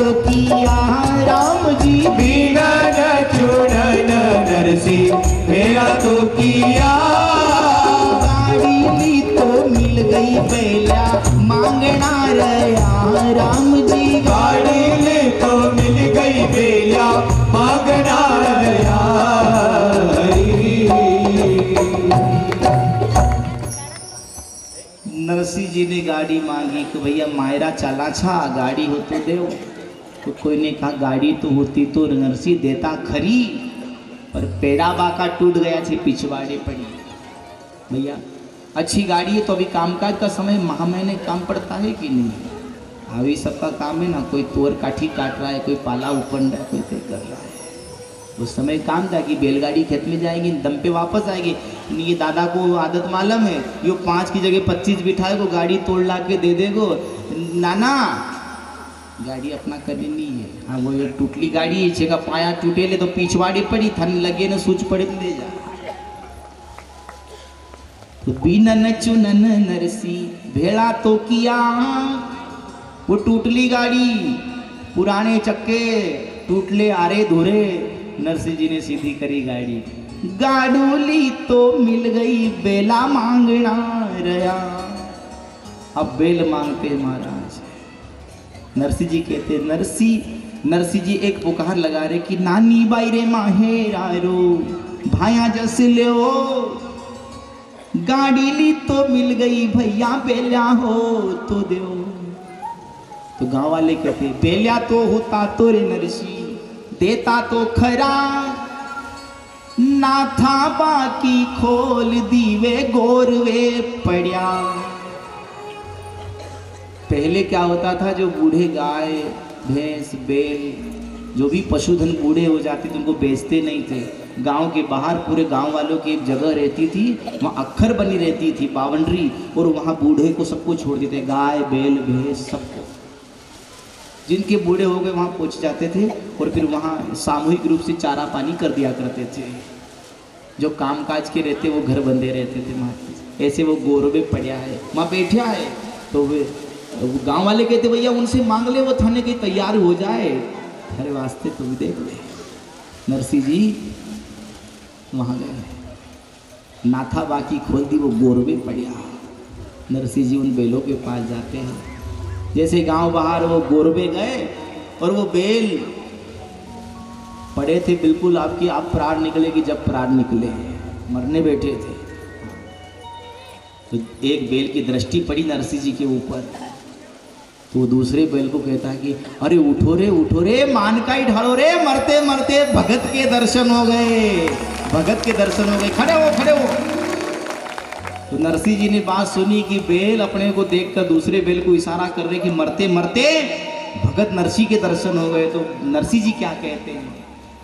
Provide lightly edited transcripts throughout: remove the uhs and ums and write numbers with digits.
तो किया राम जी, बीनन चूड़न नरसी भेड़ा तो किया। गाड़ी ली तो मिल गई बेला मांगना रया राम जी, गाड़ी ले तो मिल गई बेला मांगना रया। नरसिंह जी ने गाड़ी मांगी कि भैया मायरा चला छा, गाड़ी हो तो दे। तो कोई ने कहा गाड़ी तो होती तो नरसिंह देता खरी, पर पेड़ा बाका टूट गया छे पिछवाड़े पड़ी। भैया अच्छी गाड़ी है तो अभी कामकाज का समय माह महीने काम पड़ता है कि नहीं, अभी सबका काम है ना, कोई तोर काठी काट रहा है, कोई पाला उपन रहा है, कोई तय कर रहा है। उस समय काम था कि बैलगाड़ी खेत में जाएगी, दम पे वापस आएगी। ये दादा को आदत मालूम है, यो 5 की जगह 25 बिठाए को गाड़ी तोड़ ला के दे देगो। नाना गाड़ी अपना करनी नहीं है, हाँ वो ये टूटली गाड़ी है, छेका पाया टूटे ले तो पिछवाड़ी पड़ी थन लगे न सूच पड़े ले जा। तो बीनन चुनन नरसी भेड़ा तो किया, वो टूटली गाड़ी पुराने चक्के टूटले आरे धुरे, नरसिंह जी ने सीधी करी गाड़ी। गाडूली तो मिल गई बेला मांगना रया, अब बेल मांगते महाराज। नरसिंह जी कहते नरसिंह जी एक पुकार लगा रहे कि नानी बाई रे माहेरा रो भाया जस ले, गाड़ी ली तो मिल गई भैया बेल्या हो तो दो। तो गांव वाले कहते बेल्या तो होता तो रे नरसिंह देता तो खरा, ना था बाकी खोल दीवे गोरवे पड़िया। पहले क्या होता था, जो बूढ़े गाय भैंस बैल जो भी पशुधन बूढ़े हो जाते थे उनको बेचते नहीं थे। गांव के बाहर पूरे गांव वालों की एक जगह रहती थी, वहाँ अक्खर बनी रहती थी बाउंड्री, और वहाँ बूढ़े को सबको छोड़ देते, गाय बैल भैंस सबको। जिनके बूढ़े हो गए वहाँ पहुँच जाते थे और फिर वहाँ सामूहिक रूप से चारा पानी कर दिया करते थे। जो कामकाज के रहते वो घर बंधे रहते थे वहाँ। ऐसे वो गोरबे पड़िया है वहाँ बैठा है, तो वे गांव वाले कहते भैया उनसे मांग ले, वो थाने के तैयार हो जाए, अरे वास्ते तुम देख ले। नरसिंह जी वहाँ गए, नाथा बाकी खोल दी वो गोरबे पड़िया। नरसिंह जी उन बैलों के पास जाते हैं, जैसे गांव बाहर वो गोरबे गए और वो बैल पड़े थे बिल्कुल आपकी, आप प्राण निकलेगी जब प्राण निकले, मरने बैठे थे। तो एक बैल की दृष्टि पड़ी नरसिंह जी के ऊपर, तो वो दूसरे बैल को कहता है कि अरे उठो रे मान का ही ढालो रे, मरते मरते भगत के दर्शन हो गए, भगत के दर्शन हो गए, खड़े हो। तो नरसिंह जी ने बात सुनी कि बैल अपने को देखकर दूसरे बैल को इशारा कर रहे कि मरते मरते भगत नरसिंह के दर्शन हो गए। तो नरसिंह जी क्या कहते हैं,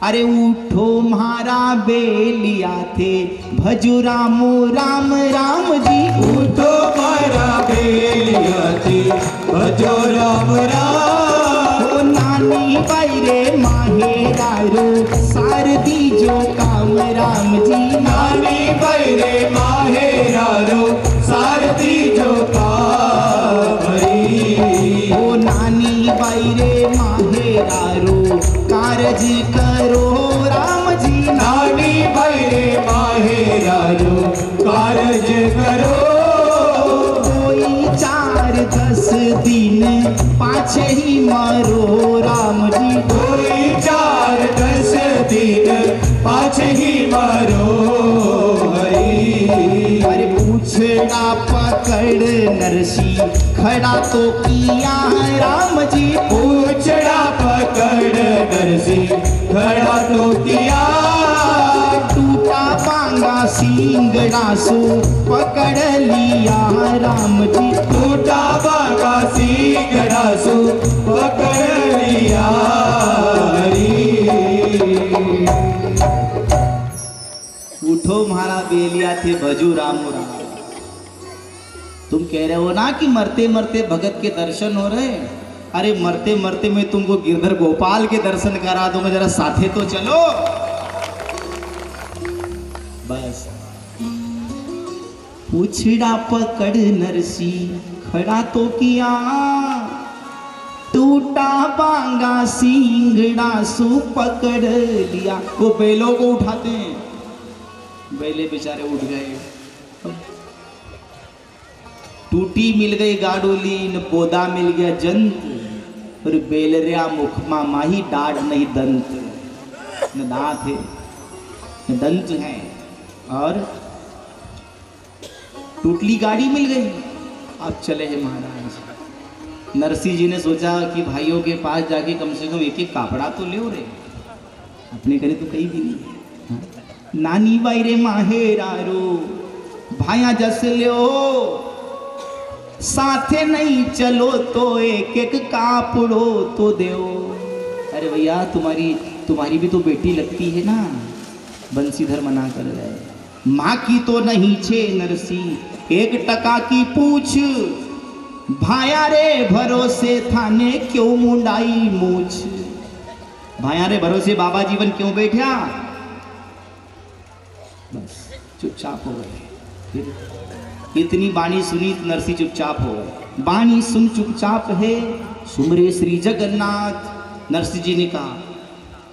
अरे उठो म्हारा बेलिया थे भजो रामो राम राम जी, उठो म्हारा बेलिया थे भजो राम राम। नानी बाई रे माहेरा रो सारदी जो काम राम जी, नानी बाई रे माहेरा रो सारदी जो काम। ओ नानी बाई रे माहेरा रो कारज करो राम जी, नानी बाई रे माहेरा रो कारज करो। कोई 4-10 दिन पाछे ही मरो राम जी, कोई 4-10 दिन पाछे ही मरो। अरे पूछड़ा पकड़ नरसिंह खड़ा तो किया राम जी, पूछड़ा पकड़ नरसिंह खड़ा तो किया। टूटा पांगा सिंगड़ा सो पकड़ लिया राम जी, टूटा पांगा सिंगड़ा सो पकड़ लिया। उठो म्हारा बेलिया थे भजू राम राम। तुम कह रहे हो ना कि मरते मरते भगत के दर्शन हो रहे, अरे मरते मरते मैं तुमको गिरधर गोपाल के दर्शन करा दूंगा, जरा साथे तो चलो। बस पूछड़ा पकड़ नरसिंह खड़ा तो किया, टूटा बांगा सिंगड़ा सु पकड़ लिया। वो बैलों को उठाते हैं, बैले बेचारे उठ गए। टूटी मिल गई गाडोली, न बोदा मिल गया जंत। और बेलरिया मुखमा माही डाढ़ नहीं दंत, न दांत है न दंत है। और टूटली गाड़ी मिल गई, अब चले हैं महाराज। नरसिंह जी ने सोचा कि भाइयों के पास जाके कम से कम एक एक कापड़ा तो ले रे, अपने करे तो कहीं भी नहीं। हाँ? नानी बाई रे माहेरारो भाया जस लो, साथे नहीं चलो तो एक एक कापड़ो तो देओ। अरे भैया तुम्हारी भी तो बेटी लगती है ना। बंसीधर मना कर रहे, माँ की तो नहीं छे नरसिंह, 1 टका की पूछ। भाया रे भरोसे थाने क्यों मुंडाई मूछ। भाया रे भरोसे बाबा जीवन क्यों बैठा। बस चुपचाप हो गए। फिर इतनी बाणी सुनी, नरसिंह चुपचाप हो गए। बाणी सुन चुपचाप है, सुमरे श्री जगन्नाथ। नरसिंह जी ने कहा,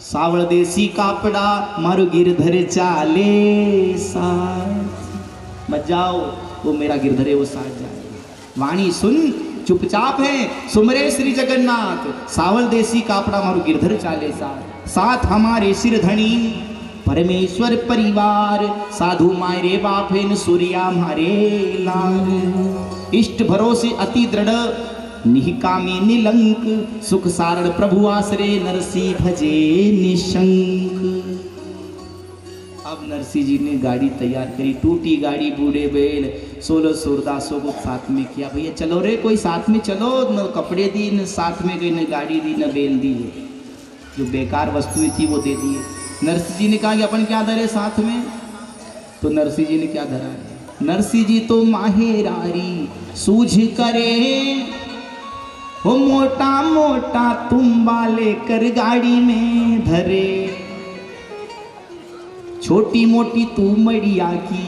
सावल देसी कापड़ा मारो गिरधर चाले साथ। मत जाओ, वो मेरा गिरधर है, वो साथ जाए। वाणी सुन चुपचाप है, सुमरे श्री जगन्नाथ। सावल देसी कापड़ा मारो गिरधर चाले साथ। साथ हमारे सिर धनी परमेश्वर परिवार, साधु मायरे बाफेन सूर्या मारे लाल। इष्ट भरोसे अति दृढ़, निहिकामी निलंक। सुख सारण प्रभु आश्रे, नरसिंह भजे निशंक। अब नरसिंह जी ने गाड़ी तैयार करी। टूटी गाड़ी, बूढ़े बैल, 16 सूरदासों को साथ में किया। भैया चलो रे, कोई साथ में चलो। न कपड़े दी, न साथ में गई, न गाड़ी दी, न बैल दी। जो बेकार वस्तुएं थी वो दे दिए। नरसिंह जी ने कहा कि अपन क्या धरे साथ में। तो नरसिंह जी ने क्या धरा है। नरसिंह जी तो माहेरारी सूझ करे, वो मोटा मोटा तुम्बा लेकर गाड़ी में धरे। छोटी मोटी तुमड़िया की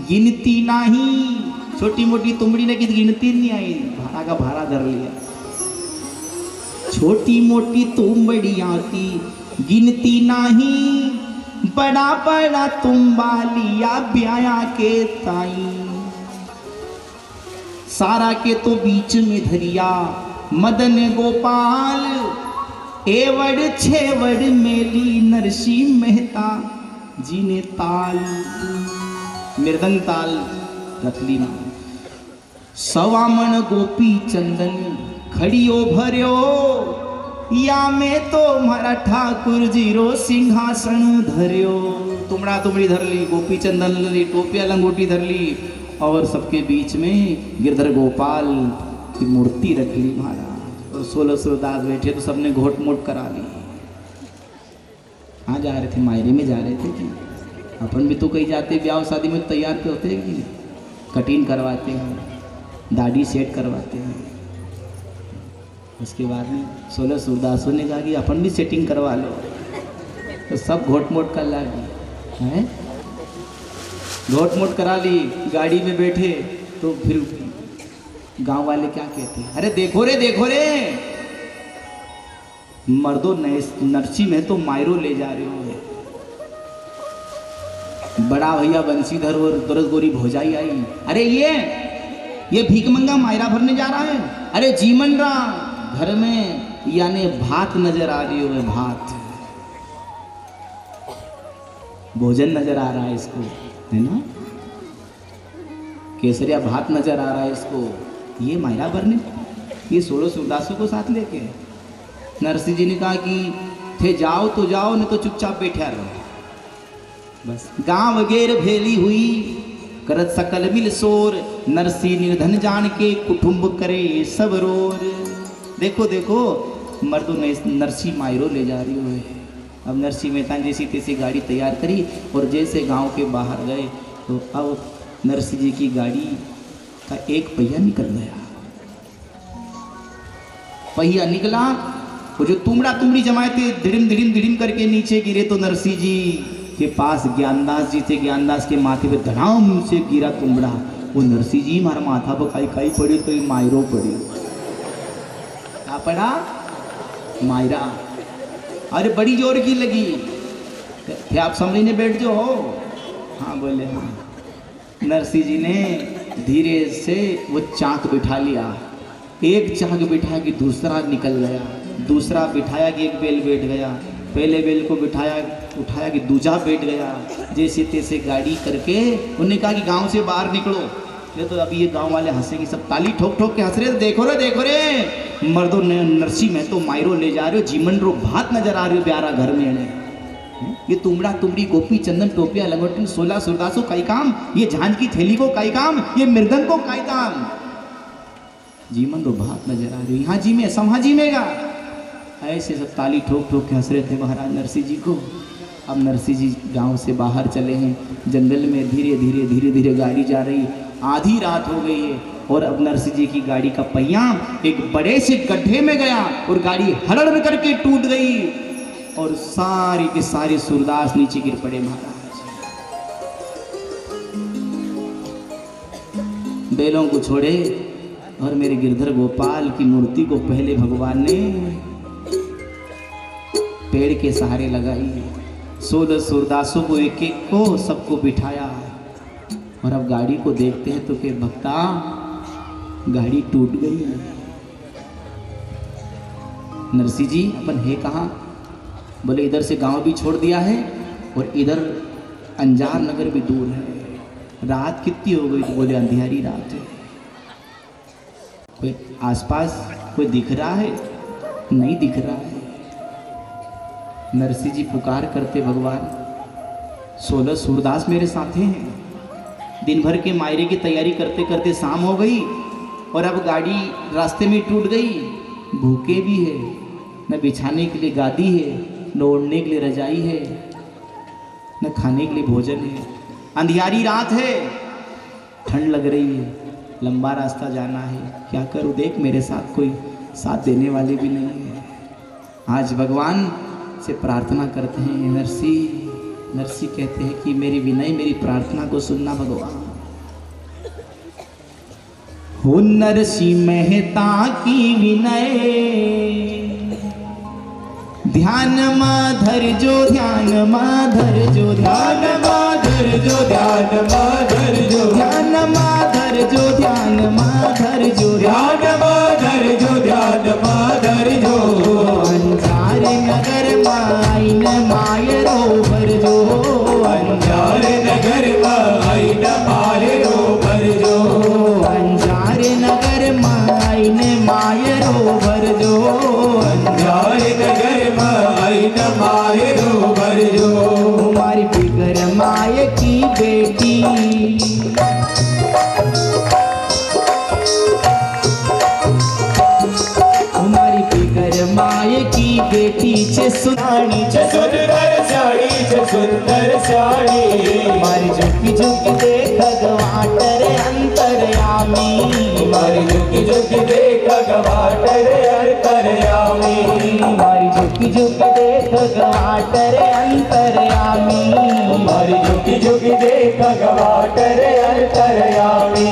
गिनती नहीं। छोटी मोटी तुमड़ी ने की गिनती नहीं आई, भाड़ा का भाड़ा धर लिया। छोटी मोटी तुमड़िया की गिनती नहीं, बड़ा बड़ा तुम्बा लिया ब्याया के ताई। सारा के तो बीच में धरिया मदन गोपाल, एवड़ छेवड़ मेली नरसिंह मेहता जी ने ताल। मृदंग ताल रख ली ना। सवामण गोपी चंदन खड़ियो भर्यो, या में तो मारा ठाकुर जी रो सिंहासन धर्यो। तुमड़ा तुमड़ी धर ली, गोपी चंदन ली, टोपिया लंगोटी धर ली, और सबके बीच में गिरधर गोपाल की मूर्ति रख ली महाराज। और 16 सूरदास बैठे तो सबने घोट मोट करा ली। कहाँ जा रहे थे, मायरे में जा रहे थे कि अपन भी तो कहीं जाते, ब्याह शादी में तैयार तो होते हैं कि कटिंग करवाते हैं, दाढ़ी सेट करवाते हैं। उसके बाद में 16 सूरदासों ने कहा कि अपन भी सेटिंग करवा लो। तो सब घोट मोट कर ला ली हैं, घोट मोट करा ली। गाड़ी में बैठे तो फिर गांव वाले क्या कहते हैं, अरे देखो रे देखो रे, मर्दो नरसिंह में तो मायरो ले जा रहे हो। बड़ा भैया बंसीधर और दुर्ग गोरी भोजाई आई, अरे ये भीखमंगा मायरा भरने जा रहा है। अरे जीवन राम, घर में यानी भात नजर आ रही हो, भात भोजन नजर आ रहा है इसको, है ना, केसरिया भात नजर आ रहा है इसको। ये मायरा भरने, ये 16 सूरदासों को साथ लेके। नरसिंह जी ने कहा कि थे जाओ तो जाओ, नहीं तो चुपचाप बैठा रहो। बस गांव वगैरह भेली हुई, करत सकल मिल शोर। नरसिंह निर्धन जान के कुटुंब करे सब रोर। देखो देखो मर्दों ने नरसिंह मायरो ले जा रही है। अब नरसिंह मेहता जैसी तैसी गाड़ी तैयार करी और जैसे गांव के बाहर गए तो अब नरसिंह जी की गाड़ी का एक पहिया निकल गया। पहिया निकला, वो जो तुमड़ा तुमड़ी जमाए थे धिड़िम धिड़िम धिड़िम करके नीचे गिरे। तो नरसिंह जी के पास ज्ञानदास जी थे, ज्ञानदास के माथे पे धड़ाम से गिरा तुमड़ा। वो नरसिंह जी मारा माथा पर खाई खाई पड़ी तो मायरो पड़ी। क्या पड़ा? मायरा। अरे बड़ी जोर की लगी। क्या आप समझने बैठ जो हो? हाँ बोले हाँ। नरसिंह जी ने धीरे से वो चाक बिठा लिया। एक चाक बिठा के दूसरा निकल गया, दूसरा बिठाया कि एक बेल बैठ गया, पहले बेल को बिठाया उठाया कि दूजा बैठ गया। जैसे तैसे गाड़ी करके उन्होंने कहा कि गांव से बाहर निकलो। ये तो अभी ये गांव वाले हंसेंगे, सब ताली ठोक ठोक के हंस रहे। देखो रे मर्दों ने नरसिंह में तो मायरो ले जा रहे हो, जीमन रो भात नजर आ रही हो प्यारा घर में ने। ये तुमड़ा तुमड़ी गोपी चंदन टोपिया लंगोटी 16 सुरदासों काई काम, ये झांझ की थैली को काई काम, ये मृदंग को काई काम। जीमन रो भात नजर आ रही, यहाँ जी में समहा जी मेगा। ऐसे सब ताली ठोक ठोक के हंस रहे थे महाराज नरसिंह जी को। अब नरसिंह जी गांव से बाहर चले हैं, जंगल में धीरे धीरे गाड़ी जा रही। आधी रात हो गई है और अब नरसिंह जी की गाड़ी का पहिया एक बड़े से गड्ढे में गया और गाड़ी हड़ड़ करके टूट गई और सारी के सारे सूरदास नीचे गिर पड़े महाराज। बैलों को छोड़े और मेरे गिरधर गोपाल की मूर्ति को पहले भगवान ने पेड़ के सहारे लगाई। 16 सूरदासों को एक एक को सबको बिठाया और अब गाड़ी को देखते हैं तो के भक्ता गाड़ी टूट गई। नरसिंह जी अपन है कहाँ? बोले इधर से गांव भी छोड़ दिया है और इधर अंजार नगर भी दूर है। रात कितनी हो गई? तो बोले अंधियारी रात है। कोई आसपास कोई दिख रहा है? नहीं दिख रहा है। नरसिंह जी पुकार करते भगवान 16 सूरदास मेरे साथ हैं। दिन भर के मायरे की तैयारी करते करते शाम हो गई और अब गाड़ी रास्ते में टूट गई। भूखे भी है, न बिछाने के लिए गादी है, न ओढ़ने के लिए रजाई है, न खाने के लिए भोजन है। अंधियारी रात है, ठंड लग रही है, लंबा रास्ता जाना है। क्या करूं? देख मेरे साथ कोई साथ देने वाले भी नहीं है। आज भगवान से प्रार्थना करते हैं। नरसिंह कहते हैं कि मेरी विनय मेरी प्रार्थना को सुनना भगवान। हो नरसिंह मेहता की विनय ध्यान माधर जो ध्यान माधर जो ध्यान माधर जो ध्यान माधर जो ध्यान माधर जो ध्यान माधर जो ध्यान माधर जो ध्यान माधर जो अंजार नगर माइन मायरो भर जो अंजार नगर माइन मायरो भर जो अंजार नगर माइन मायरो भर जो अंजार नगर माइन मायरो भर जो हमारी बिगर माय की बेटी माय की बेटी छे सुनानी छे सुंदर साड़ी छे सुंदर साड़ी मारी झुकी झुकी देख गवाटर अंतरयामी मारी झुकी झुकी देख गवाटर अंतरयामी मारी झुकी झुकी देख गवाटर अंतरयामी मारी झुकी झुकी देख गवाटर अंतरयामी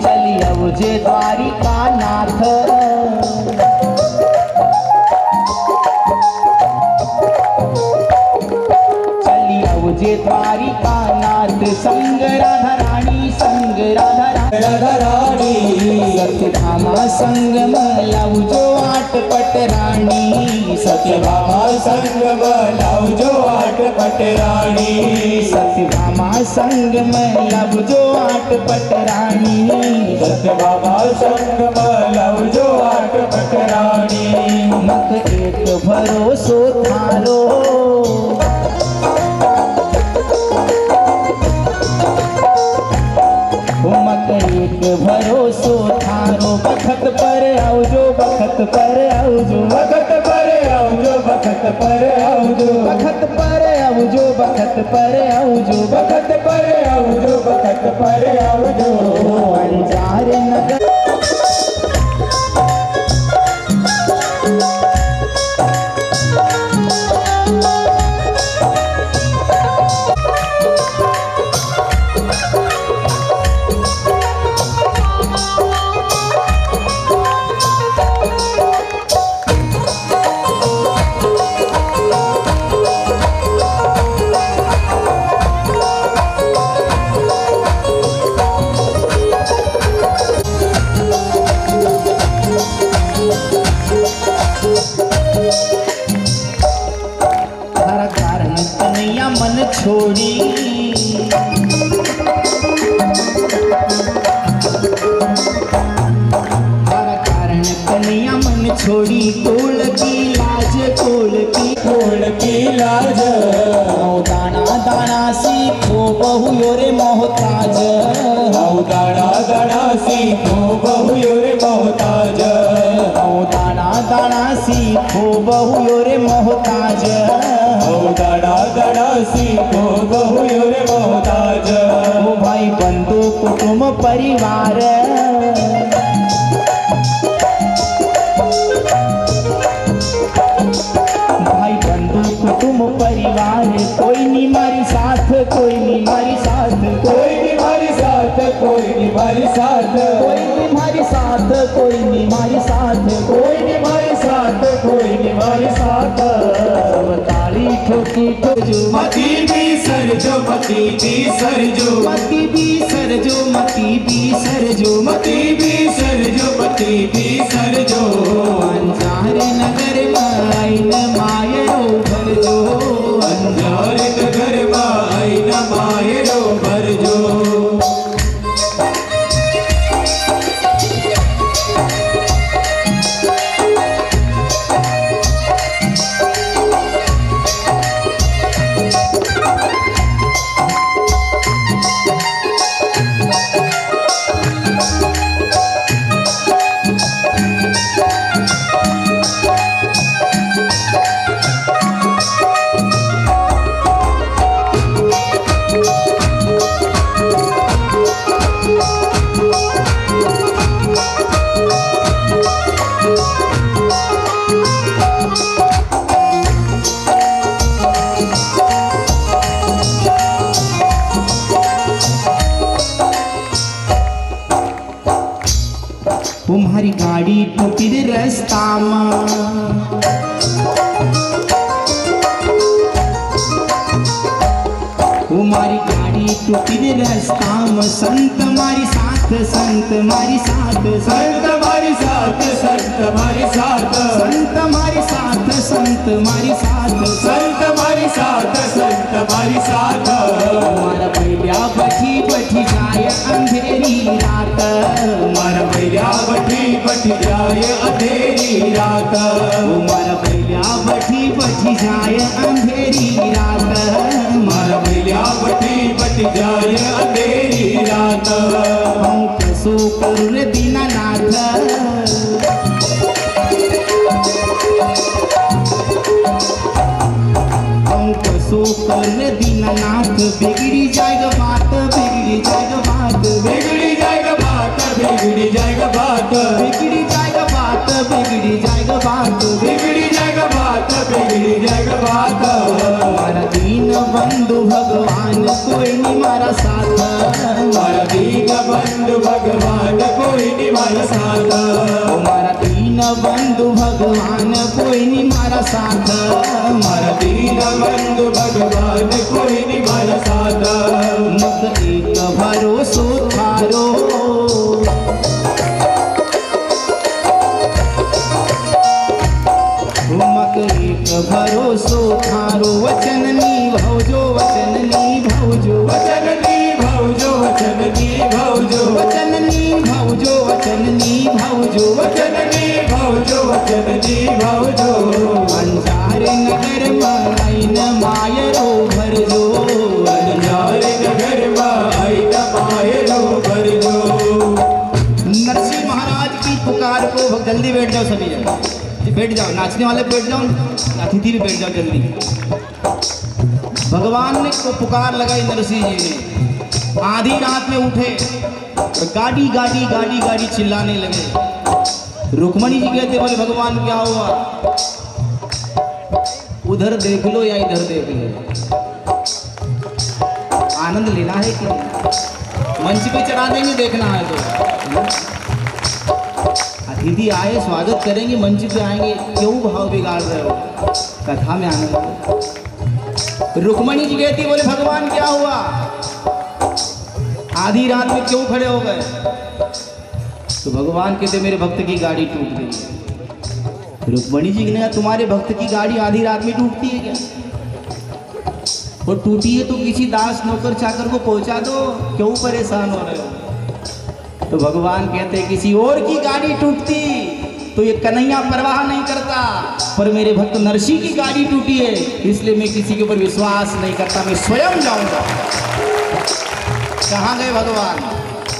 चली अब जे द्वारिका नाथ जे द्वारिका नाथ संग राधा रानी संग राधा रानी सत्यभामा संग मलाऊ जो आटपट रानी सत्यभामा संग मलाऊ जो आटपट रानी सत्यभामा संग मलाऊ जो आटपट रानी सत्यभामा संग मलाऊ जो आटपट रानी मत एक भरोसो थारो एक भरोसो थारो बखत पर आओ जो बखत पर आओ जो बखत पर आओ जो बखत पर आओ जो बखत पर आओ जो बखत पर आओ जो बखत पर आओ जो बखत पर आओ जो अंजार नगर सीखो बहु रे मोहताज। ओ दाना दाना सीखो बहु रे मोहताज। ओ दाना दाना सीखो बहु रे मोहताज। ओ भाई बंधु कुटुंब परिवार, भाई बंधु कुटुंब परिवार, कोई नहीं मारी साथ, कोई नहीं मारी साथ, कोई नहीं मारी साथ, कोई नहीं मारी साथ, कोई नहीं मारी साथ, कोई नहीं मारी साथ, कोई नहीं मारी साथ, कोई नहीं मारी साथ। ताली ठोकी ठोजो मती भी सरजो, मती भी सरजो, मती भी सरजो, मती भी सरजो, मती भी सरजो, मती भी सरजो। अंजार नगर माइन मायरो भरजो, अंजार नगर माइन मायरो भरजो। तुम्हारी गाड़ी टूटी रे रास्ता में, तुम्हारी गाड़ी टूटी रे रास्ता में, संत मारी साथ, संत मारी साथ, संत मारी साथ, संत मारी साथ, संत मारी साथ, संत मारी साथ, संत मारी साथ, संत मारी साथ। मारा भैया बठी बठी जाए अंधेरी रात, मारा भैया बठी बठी जाए अंधेरी रात। मारा भैया बठी बठी जाए अंधेरी रात, मारा भैया बठी बठी जाए अंधेरी रात। हम कसो करू रे दीनानाथ, हम कसो करू रे दीनानाथ, बिगड़ी जाएगा बात, बिगड़ी जाएगा बात, बिगड़ी जाएगा बात, बिगड़ी जाएगा बात, बिगड़ी जाएगा बात, बिगड़ी जाएगा बात, बिगड़ी जाएगा बात, बिगड़ी जाएगा बात। हमारा दीन बंधु भगवान कोई नहीं मारा साथ, हमारा दीन बंधु भगवान कोई नहीं मारा साथ। हमारा दीन बंधु भगवान कोई नहीं मारा साथ, हमारा दीन बंधु भगवान कोई नहीं मारा साथ। मत एक भरोसो थारो, मत एक भरोसो थारो, वचन निभाओ, वचन निभाओ, वचन निभाओ, वचन निभाओ, वचन निभाओ, वचन निभाओ, वचन निभाओ, वचन निभाओ। अंजार नगर माइन मायरो भरजो, अंजार नगर माइन मायरो भरजो। नरसिंह महाराज की पुकार को जल्दी बैठ जाओ, सभी जगह बैठ जाओ, नाचने वाले बैठ जाओ, अतिथि भी बैठ जाओ जल्दी। भगवान ने को पुकार लगाई नरसिंह जी ने, आधी रात में उठे और गाड़ी गाड़ी गाड़ी गाड़ी चिल्लाने लगे। रुक्मणी जी कहते बोले भगवान क्या हुआ, उधर देख लो या इधर देख लो, आनंद लेना है कि मंच पे चढ़ा देंगे, देखना है तो। अतिथि आए स्वागत करेंगे, मंच पे आएंगे, क्यों भाव बिगाड़ रहे हो, कथा में आनंद हो। रुक्मणी जी कहती बोले भगवान क्या हुआ, आधी रात में क्यों खड़े हो गए। तो भगवान कहते मेरे भक्त की गाड़ी टूट गई है। रुक्मणी जी ने कहा तुम्हारे भक्त की गाड़ी आधी रात में टूटती है क्या, वो टूटी है तो किसी दास नौकर चाकर को पहुंचा दो, क्यों परेशान हो रहे हो। तो भगवान कहते किसी और की गाड़ी टूटती तो ये कन्हैया परवाह नहीं करता, पर मेरे भक्त नरसिंह की गाड़ी टूटी है इसलिए मैं किसी के ऊपर विश्वास नहीं करता, मैं स्वयं जाऊंगा। कहाँ गए भगवान,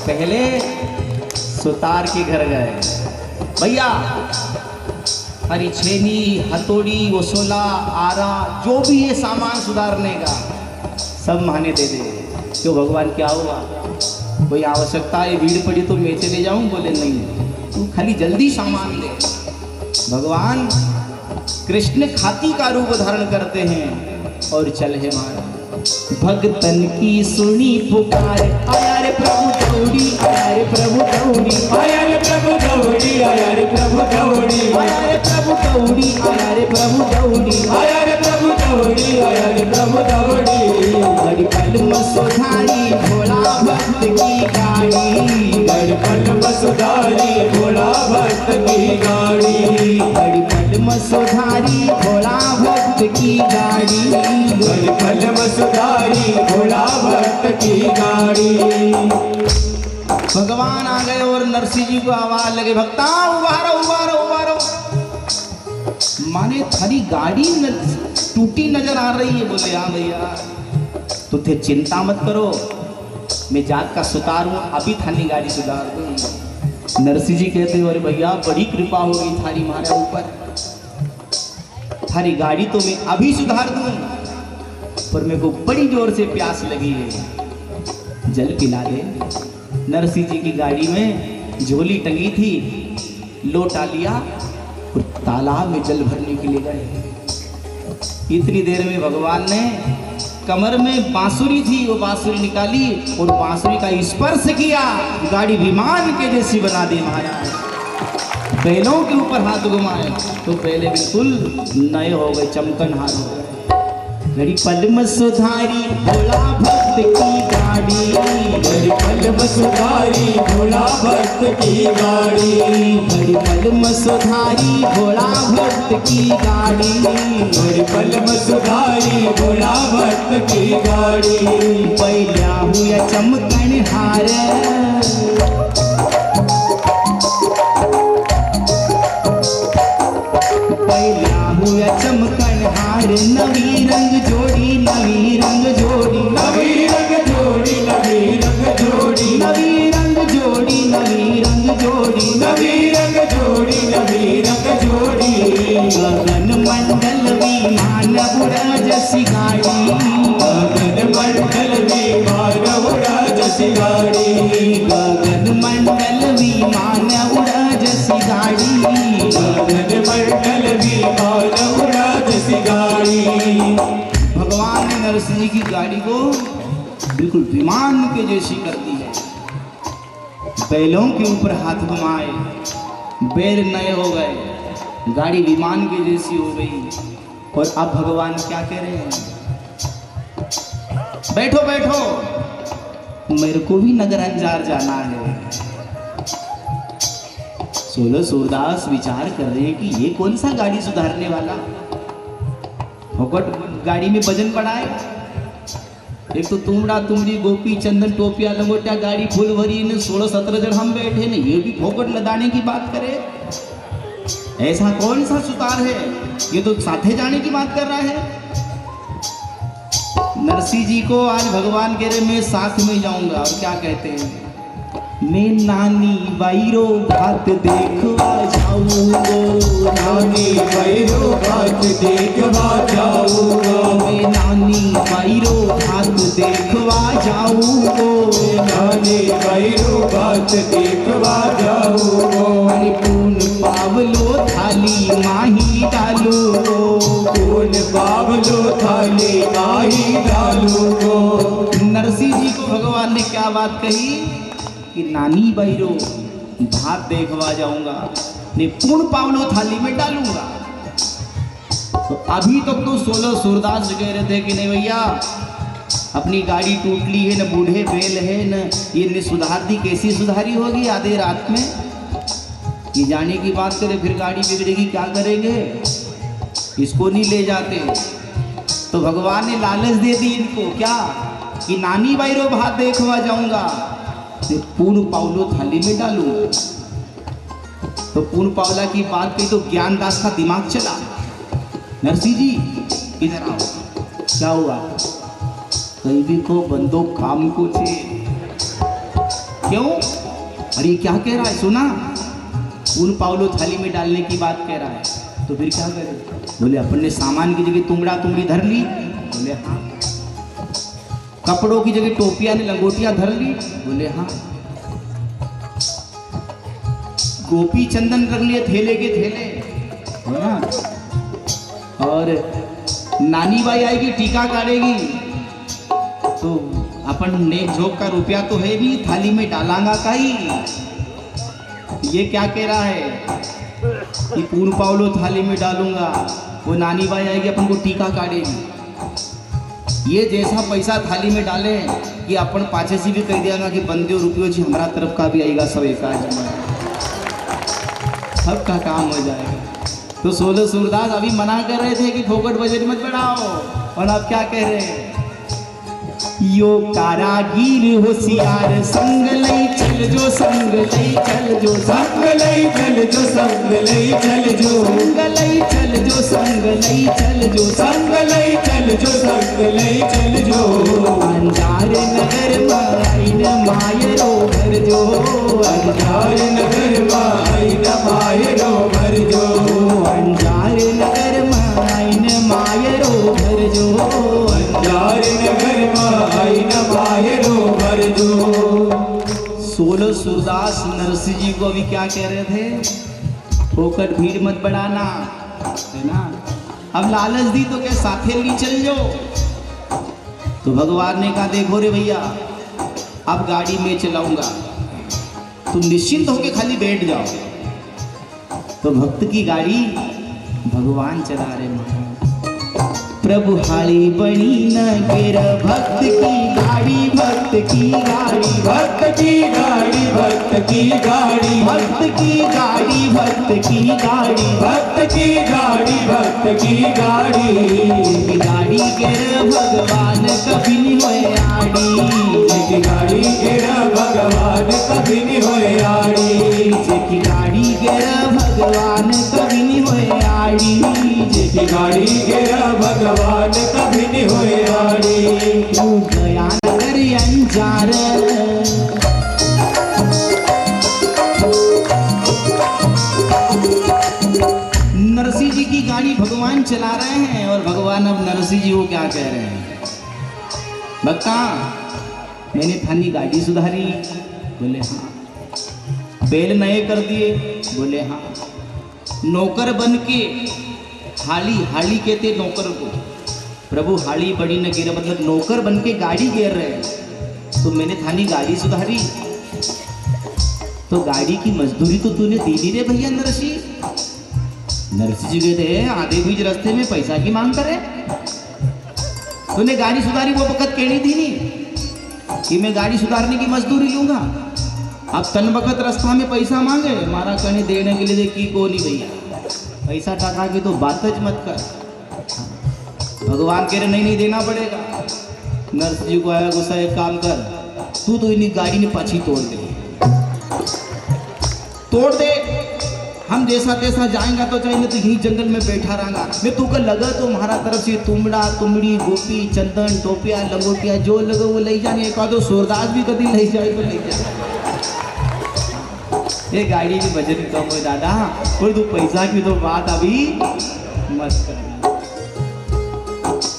पहले सुतार के घर गए, भैया हरी छेनी, हथौड़ी, वसोला, आरा, जो भी है सामान सुधारने का सब माने दे दे। क्यों भगवान क्या हुआ, कोई आवश्यकता है, भीड़ पड़ी तो मैं चले जाऊं? बोले नहीं, तू खाली जल्दी सामान दे। भगवान कृष्ण हाथी का रूप धारण करते हैं और चले महाराज। भक्तन की सुनी पुकार, आया रे प्रभु गौड़ी, आया रे प्रभु गौड़ी, आया रे प्रभु गौड़ी, आया रे प्रभु गौड़ी, आया रे प्रभु गौड़ी, आया रे प्रभु गौड़ी, आया रे प्रभु गौड़ी, आया रे प्रभु गौड़ी। बड़ी पल सुधारी भोला भक्त की गाड़ी, बड़ी पल सुधारी भोला भक्त की गाड़ी, बड़ी पल सुधारी भोला भक्त की गाड़ी, बड़ी पल सुधारी भोला भक्त की गाड़ी। भगवान आ गए और नरसिंह जी को आवाज लगे, भक्ता उबारो उबारो उबारो। माने थारी गाड़ी टूटी नजर आ रही है। बोले हाँ भैया, तो थे चिंता मत करो, मैं जात का सुतार हूँ, अभी थानी गाड़ी सुधार दूँ। नरसिंह जी कहते अरे भैया बड़ी कृपा हो गई थारी हमारे ऊपर, थारी गाड़ी तो मैं अभी सुधार दूँ, पर मेरे को बड़ी जोर से प्यास लगी है, जल पिला दे। नरसिंह जी की गाड़ी में झोली टंगी थी, लोटा लिया और तालाब में जल भरने के लिए गए। इतनी देर में भगवान ने कमर में बांसुरी थी, वो बांसुरी निकाली और बांसुरी का स्पर्श किया, गाड़ी विमान के जैसी बना दी महाराज। बैलों के ऊपर हाथ घुमाए तो बैले बिल्कुल नए हो गए, चमकनहार हो गए। बड़ी पल सुधारी भोला भक्त की गाड़ी, बड़ी पल सुधारी भोला भक्त की गाड़ी, बड़ी पल सुधारी भोला भक्त की गाड़ी, बड़ी पल सुधारी भोला भक्त की गाड़ी। पैया हुआ चमकनहार, पैया हुआ चमकनहार, नवी रंग जोड़ी, नवी रंग जोड़ी, नवी रंग जोड़ी, नवी रंग जोड़ी, नवी रंग जोड़ी, नवी रंग जोड़ी, नवी रंग जोड़ी, नवी रंग जोड़ी। गगन मंडल विमान उड़ा जसी गाड़ी, गगन मंडल विमान उड़ा जसी गाड़ी, गगन मंडल विमान उड़ा जसी गाड़ी, गगन मंडल विमान उड़ा जसी गाड़ी। भगवान ने नरसिंह जी की गाड़ी को बिल्कुल विमान के जैसी कर दी है। बैलों के ऊपर हाथ घुमाए, बैल नए हो गए, गाड़ी विमान के जैसी हो गई। और अब भगवान क्या कह रहे हैं, बैठो बैठो, मेरे को भी नगर अंजार जाना है। 16 सूरदास विचार कर रहे हैं कि ये कौन सा गाड़ी सुधारने वाला, फोकट गाड़ी में वजन पड़ा है। एक तो तुमड़ा तुमड़ी गोपी चंदन टोपिया लंगोटिया गाड़ी फुल भरी ने 16-17 जन हम बैठे ने, ये भी फोकट लदाने की बात करे। ऐसा कौन सा सुतार है, ये तो साथे जाने की बात कर रहा है। नरसिंह जी को आज भगवान कह रहे मैं साथ में जाऊंगा। और क्या कहते हैं, मैं नानी बाईरो बात देखवा जाऊंगो, नानी बैरो बात देखवा जाऊंगा, मैं नानी बाईरो बात देखवा जाऊंगो, नानी बैरो बात देखवा जाऊंगा। अरे पून पावलो थाली माही डालूगो, कौन बाबलो थाली माही डालूंगो। नरसिंह जी को भगवान ने क्या बात कही कि नानी बैरो भात देखवा जाऊंगा, नहीं पूर्ण पावलो थाली में डालूंगा। तो अभी तक तो 16 सूरदास कह रहे थे कि नहीं भैया अपनी गाड़ी टूट ली है, न बूढ़े बैल है, न ये ने सुधार दी, कैसी सुधारी होगी आधे रात में। ये जाने की बात करें फिर गाड़ी बिगड़ेगी, क्या करेंगे, इसको नहीं ले जाते। तो भगवान ने लालच दे दी इनको, क्या कि नानी बैरो भात देखवा जाऊंगा, पूर्ण पावलो थाली में डालूंगा। तो पूर्ण पावला की बात कही तो ज्ञानदास का दिमाग चला, नरसिंह जी इधर आओ, क्या हुआ, कहीं भी को बंदो काम को छे, क्यों अरे ये क्या कह रहा है, सुना, उन पावलो थाली में डालने की बात कह रहा है। तो फिर क्या करे? बोले अपन ने सामान की जगह तुमड़ा तुमड़ी धर ली। बोले हाँ। कपड़ों की जगह टोपियां ने लंगोटियां धर ली। बोले हाँ। गोपी चंदन रख लिए थैले के थैले, है ना। और नानी बाई आएगी टीका काटेगी, तो अपन नेक झोंक का रुपया तो है भी, थाली में डालांगा का ही। ये क्या कह रहा है कि पूर्ण पावलो थाली में डालूंगा, वो नानी बाई आएगी अपन को टीका काटेगी। ये जैसा पैसा थाली में डाले कि अपन पाछे से भी कह देगा कि बंदे रुपये जी हमारा तरफ का भी आएगा, सब एक सबका काम हो जाएगा। तो 16 सूरदास अभी मना कर रहे थे कि फोकट बजट मत बढ़ाओ, और अब क्या कह रहे हैं? यो कारागीर होशियार संग लई चल जो, संग लई चल जो, संग लई चल जो, संग लई चल जो, संग लई चल जो, संग लई चल जो, संग लई चल जो, संग लई चल जो। अंजार नगर माइन मायरो भर जो, अंजार नगर माइन मायरो भर जो, अंजार नगर माइन मायरो भर जो, अंजार नगर माइन मायरो भर जो। 16 सूरदास नरसिंह जी को अभी क्या कह रहे थे? फोकट भीड़ मत बढ़ाना, है ना। अब लालच दी तो क्या साथे ली चल जाओ। तो भगवान ने कहा देखो रे भैया, अब गाड़ी में चलाऊंगा, तुम निश्चिंत होके खाली बैठ जाओ। तो भक्त की गाड़ी भगवान चला रहे महाराज। प्रभु हाली बनी न गिर, भक्त की गाड़ी, भक्त की गाड़ी, भक्त की गाड़ी, भक्त की गाड़ी, भक्त की गाड़ी, भक्त की गाड़ी, भक्त की गाड़ी, भक्त की गाड़ी। गाड़ी गिर भगवान कभी नहीं होए आड़ी, जेकी गाड़ी गिरा भगवान कभी नहीं होए आड़ी, जेकी गाड़ी गिर भगवान कभी नहीं होए आड़ी, जेकी गाड़ी गिरा भगवान कभी नहीं होए आड़ी। तू गया नगर अंजार, नरसिंह जी की गाड़ी भगवान चला रहे हैं, और भगवान अब नरसिंह जी को क्या कह रहे हैं? भक्ता मैंने थानी गाड़ी सुधारी। बोले हाँ। बैल नए कर दिए। बोले हाँ। नौकर बन के, हाली, हाली कहते नौकर को, प्रभु हाली बड़ी न गिर, मतलब नौकर बन के गाड़ी गिर रहे हैं। तो मैंने थानी गाड़ी सुधारी, तो गाड़ी की मजदूरी तो तूने दी नहीं रे भैया नरसिंह। नरसिंह जी कहते हैं आधे बीच रास्ते में पैसा की मांग करे, तूने गाड़ी सुधारी वो वक्त कहनी थी नहीं कि मैं गाड़ी सुधारने की मजदूरी लूंगा। अब तन वक्त रास्ता में पैसा मांगे, मारा कहने देने के लिए की को नहीं भैया, पैसा टाका की तो बात ज मत कर। भगवान कह रहे नहीं नहीं देना पड़ेगा। नरसिंह जी को आया गुस्सा, एक काम कर, तू तो इन्हीं गाड़ी ने पाछी तोड़ दे, तोड़ दे, हम जैसा तैसा जाएंगा तो चाहिए तो यही जंगल में बैठा रहेगा। मैं तू का लगा तो हमारा तरफ से तुमड़ा तुमड़ी गोपी चंदन टोपिया लंगोटिया जो लगा वो ले जाने, एक आधो सूरदास भी कभी ले जाए तो ले जाए। ये गाड़ी की वजन कम हो दादा, और तू पैसा की तो बात अभी मत कर।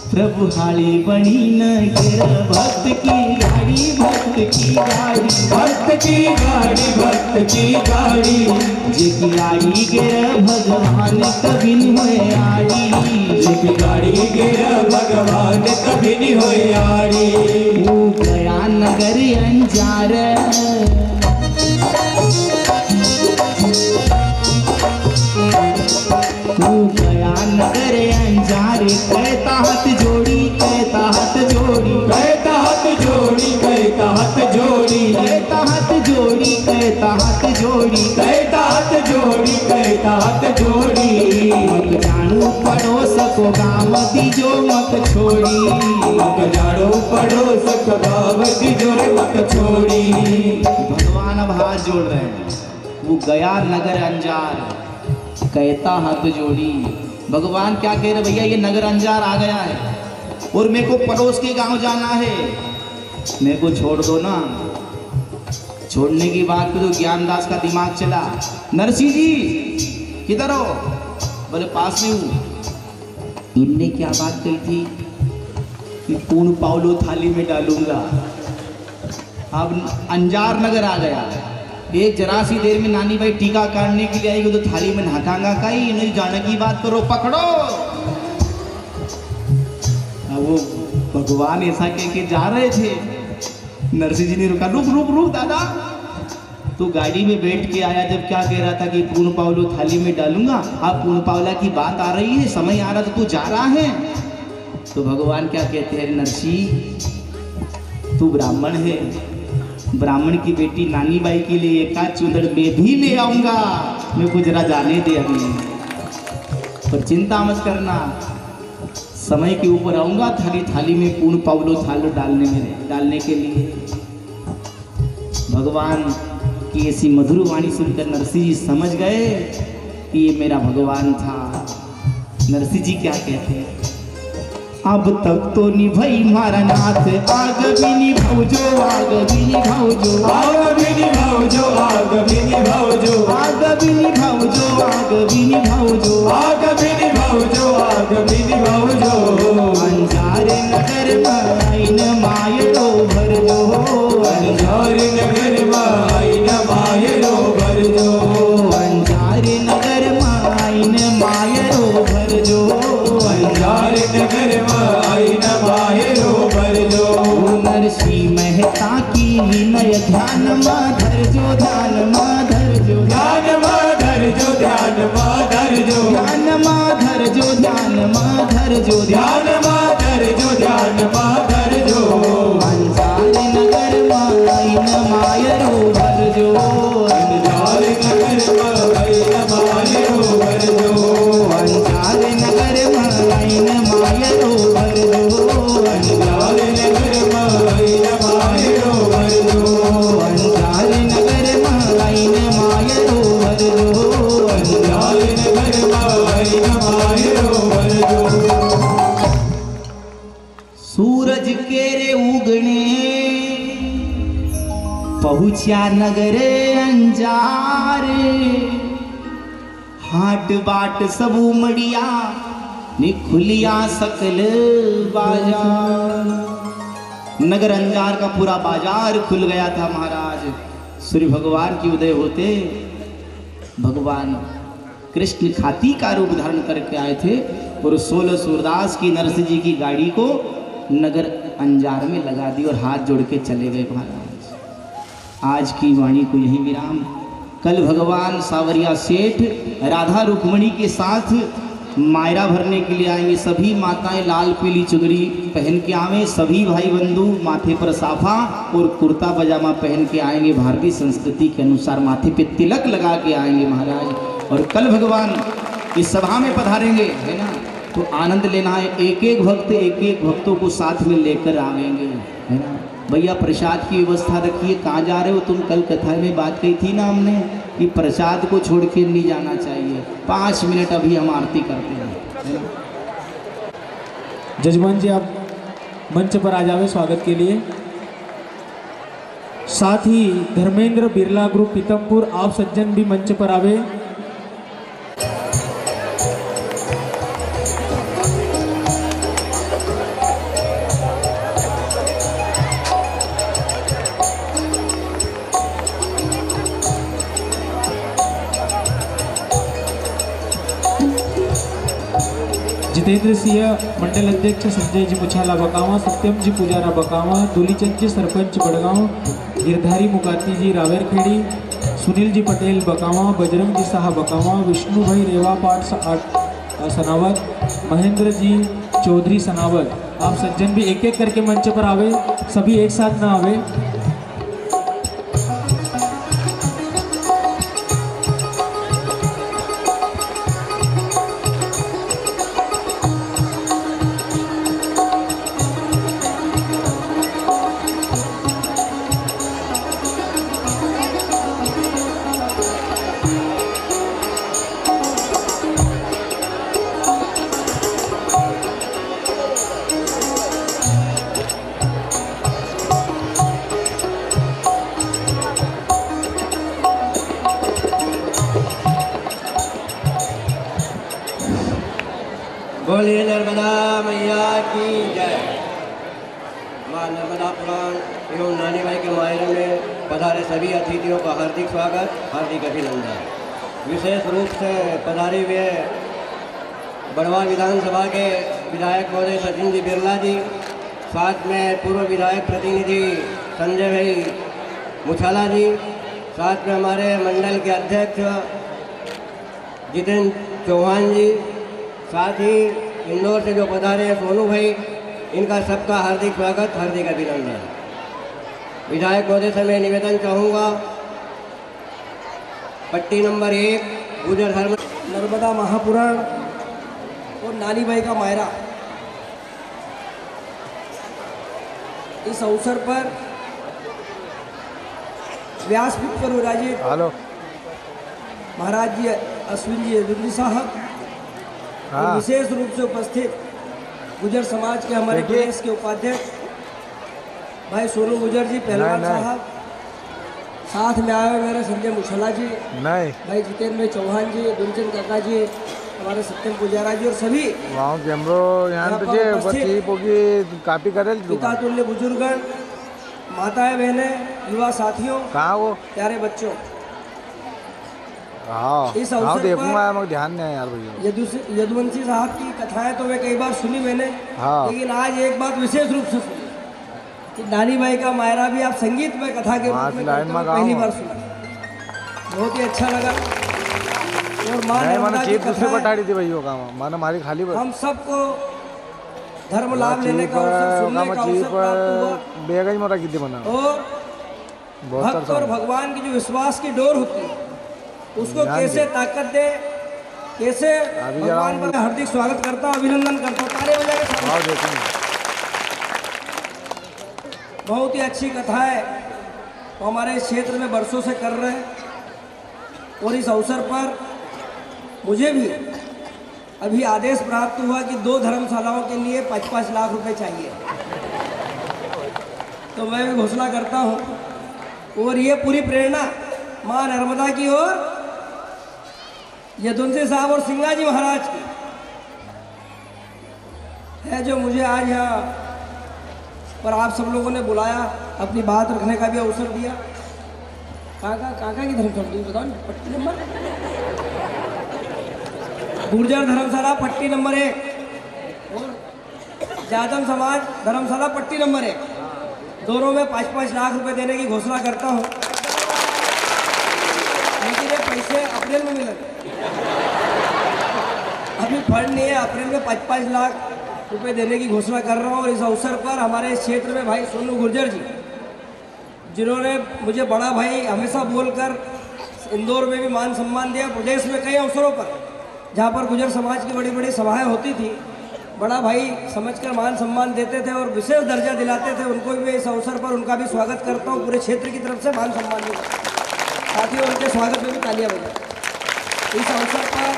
प्रभु हाली बनी न गिर, भक्त की गाड़ी, भक्त की गाड़ी, भक्त की गाड़ी, भक्त की गाड़ी, जेकी गाड़ी गिर भगवान कभी नहीं होए आड़ी, जेकी गाड़ी गिरा भगवान कभी नहीं होए आड़ी। वो गया नगर अंजार, वो गया नगर अंजार, कहता हाथ जोड़ी, कहता हाथ जोड़ी, कहता हाथ जोड़ी, कहता हाथ जोड़ी, कहता हाथ जोड़ी, कहता हाथ जोड़ी, कहता हाथ जोड़ी, कहता हाथ जोड़ी। मत जानू पड़ोस को गाँव दीजो मत छोड़ी, मत जाड़ो पड़ोस को गाँव दीजो मत छोड़ी। भगवान अब हाथ जोड़ रहे हैं। वो गया नगर अंजार, कहता हाथ जोड़ी। भगवान क्या कह रहे भैया, ये नगर अंजार आ गया है और मेरे को पड़ोस के गांव जाना है, मेरे को छोड़ दो ना, छोड़ने की बात पे तो ज्ञानदास का दिमाग चला। नरसिंह जी किधर हो? बोले पास में हूँ। इनने क्या बात कही थी कि पूर्ण पावलो थाली में डालूंगा। अब अंजार नगर आ गया। एक जरा सी देर में नानी भाई टीका काटने के लिए आएगी तो थाली में नहाकांगा का ही नहीं जाने की बात करो, पकड़ो। अब वो भगवान ऐसा कह के जा रहे थे, नरसिंह जी ने रुका, रुक रुक रुक दादा। तो गाड़ी में बैठ के आया जब क्या कह रहा था कि पूर्ण पावलो थाली में डालूंगा। अब पूर्ण पावला की बात आ रही है, समय आ रहा तो तू जा रहा है। तो भगवान क्या कहते हैं, नरसिंह तू ब्राह्मण है, ब्राह्मण की बेटी नानी बाई के लिए एक आध चूल्हड़ मैं भी ले आऊंगा। मेरे को जरा जाने दे अभी, पर चिंता मत करना, समय के ऊपर आऊंगा थाली थाली में पूर्ण पावलो थालो डालने के लिए। भगवान की ऐसी मधुर वाणी सुनकर नरसिंह जी समझ गए कि ये मेरा भगवान था। नरसिंह जी क्या कहते हैं, अब तक तो निभाई मारा नाथ, आग भी निभाओ, आग भी निभाओ, आग भी निभाओ, आग भी निभाओ, आग भी निभाओ, आग भी निभाओ, आग भी निभाओ, आग भी निभाओ। अंजार नगर माइन मायरो भर जो, अंजार नगर माइन मायरो भर जो, अंजार नगर माइन मायरो भर जो, अंजार नगर माइन मायरो भर जो। नरसिंह मेहता की विनय ध्यान माधर जो, ध्यान माधर जो, ध्यान माधर जो, ध्यान माधर जो, ध्यान माधर जो, ध्यान माधर जो, ध्यान माधर जो, ध्यान माधर जो। अंजार नगर माइन मायरो भर जो, अंजार नगर माइन मायरो भर जो, अंजार नगर माइन मायरो भर जो, अंजार नगर माइन मायरो भर जो, अंजार नगर माइन मायरो भर जो, अंजार नगर माइन मायरो भर जो। सूरज के रे उगने पहुंचा नगरे अंजार, हाट बाट सब उमड़िया ने खुलिया सकल बाजार। नगर अंजार का पूरा बाजार खुल गया था महाराज। सूर्य भगवान की उदय होते भगवान कृष्ण खाती का रूप धारण करके आए थे और 16 सूरदास की नरसिंह जी की गाड़ी को नगर अंजार में लगा दी और हाथ जोड़ के चले गए महाराज। आज की वाणी को यही विराम। कल भगवान सावरिया सेठ राधा रुक्मणी के साथ मायरा भरने के लिए आएंगे। सभी माताएं लाल पीली चुनरी पहन के आवे, सभी भाई बंधु माथे पर साफा और कुर्ता पजामा पहन के आएंगे। भारतीय संस्कृति के अनुसार माथे पे तिलक लगा के आएंगे महाराज। और कल भगवान इस सभा में पधारेंगे, है ना, तो आनंद लेना है। एक एक भक्तों को साथ में लेकर आवेंगे, है ना। भैया प्रसाद की व्यवस्था रखिए। कहाँ जा रहे हो तुम? कल कथा में बात कही थी ना हमने कि प्रसाद को छोड़ के नहीं जाना चाहिए। 5 मिनट अभी हम आरती करते हैं, है ना। जजमान जी आप मंच पर आ जावे स्वागत के लिए। साथ ही धर्मेंद्र बिरला ग्रुप पीतमपुर आप सज्जन भी मंच पर आवे। जितेंद्र सिंह मंडल अध्यक्ष संजय जी मुछाला बकावा, सत्यम जी पुजारा बकावा, दूलीचंद जी सरपंच बड़गांव, गिरधारी मुकाती जी रावेरखेड़ी, सुनील जी पटेल बकावा, बजरंग जी साहा बकावा, विष्णु भाई रेवा पाट सनावत, महेंद्र जी चौधरी सनावत। आप सज्जन भी एक एक करके मंच पर आवे, सभी एक साथ ना आवे। बोलिए नर्मदा मैया की जय। माँ नर्मदा पुराण एवं नानी भाई के मायरे में पधारे सभी अतिथियों का हार्दिक स्वागत, हार्दिक अभिनंदन। विशेष रूप से पधारे हुए बड़वा विधानसभा के विधायक महोदय सचिन जी बिरला जी, साथ में पूर्व विधायक प्रतिनिधि संजय भाई मुछाला जी, साथ में हमारे मंडल के अध्यक्ष जितेंद्र चौहान जी, साथ ही इंदौर से जो पधारे हैं सोनू भाई, इनका सबका हार्दिक स्वागत, हार्दिक अभिनंदन। विधायक महोदय से मैं निवेदन चाहूँगा, पट्टी नंबर 1 गुर्जर धर्म नर्मदा महापुराण और नानी भाई का मायरा, इस अवसर पर व्यासपीठ पर विराजित महाराज जी अश्विन जी यदुवंशी साहब और विशेष रूप से उपस्थित गुर्जर समाज के हमारे प्रदेश के उपाध्यक्ष भाई सोनू गुर्जर जी, पहलवान साहब, साथ में आए हुए मेरे संजय मुछला जी, भाई जितेंद्र भाई चौहान जी, दुलचंद काका जी, हमारे सत्यम पुजारा जी और सभी कापी करेल पिता तुल्य बुजुर्गण, माताएं बहनें, युवा साथियों, प्यारे बच्चों, इस अवसर देखूंगा, मैं ध्यान नहीं यार भैया। यदुवंशी साहब की कथाएं तो मैं कई बार सुनी मैंने, लेकिन आज एक बात विशेष रूप से सुनी कि नानी भाई का मायरा भी आप संगीत में कथा के रूप में पहली बार सुना, बहुत ही अच्छा लगा। और मां नर्मदा की कथा हम सबको धर्म लाभ लेने का अवसर, सुनने का अवसर प्राप्त हुआ। और भक्त और भगवान की जो विश्वास की डोर होती है उसको कैसे ताकत दे, कैसे भगवान का हार्दिक स्वागत करता हूँ, अभिनंदन करता हूँ, ताली बजा के। बहुत ही अच्छी कथा है, तो हमारे इस क्षेत्र में बरसों से कर रहे हैं। और इस अवसर पर मुझे भी अभी आदेश प्राप्त हुआ कि 2 धर्मशालाओं के लिए 5-5 लाख रुपए चाहिए, तो मैं भी घोषणा करता हूँ। और ये पूरी प्रेरणा माँ नर्मदा की ओर यदुवंशी साहब और सिंगा जी महाराज की है, जो मुझे आज यहाँ पर आप सब लोगों ने बुलाया, अपनी बात रखने का भी अवसर दिया। काका की धर्मशाला बताओ, पट्टी नंबर गुर्जर धर्मशाला पट्टी नंबर 1 और जादव समाज धर्मशाला पट्टी नंबर 1, दोनों में 5-5 लाख रुपए देने की घोषणा करता हूँ। लेकिन ये पैसे अप्रैल में मिलेंगे, अभी फंड नहीं है। अप्रैल में 5-5 लाख रुपए देने की घोषणा कर रहा हूँ। और इस अवसर पर हमारे इस क्षेत्र में भाई सोनू गुर्जर जी, जिन्होंने मुझे बड़ा भाई हमेशा बोलकर इंदौर में भी मान सम्मान दिया, प्रदेश में कई अवसरों पर जहाँ पर गुर्जर समाज की बड़ी बड़ी सभाएं होती थी, बड़ा भाई समझकर मान सम्मान देते थे और विशेष दर्जा दिलाते थे। उनको भी इस अवसर पर उनका भी स्वागत करता हूँ, पूरे क्षेत्र की तरफ से मान सम्मान देता हूँ। साथ ही उनके स्वागत में भी तालियां बजाएं। इस अवसर पर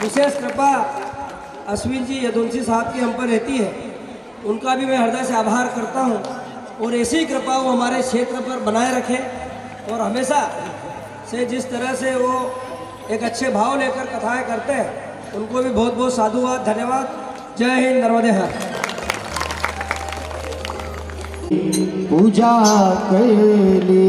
विशेष कृपा अश्विन जी यदुवंशी साहब की हम पर रहती है, उनका भी मैं हृदय से आभार करता हूँ। और ऐसी कृपा वो हमारे क्षेत्र पर बनाए रखें और हमेशा से जिस तरह से वो एक अच्छे भाव लेकर कथाएं करते हैं, उनको भी बहुत बहुत साधुवाद, धन्यवाद। जय हिंद, नर्मदे हर। पूजा कर ले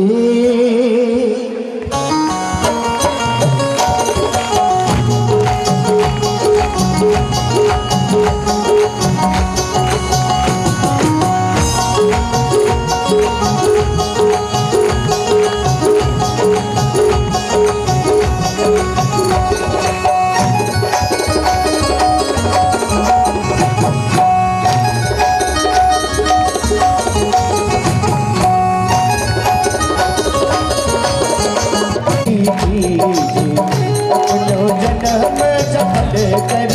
अपनो जन्म सफल कर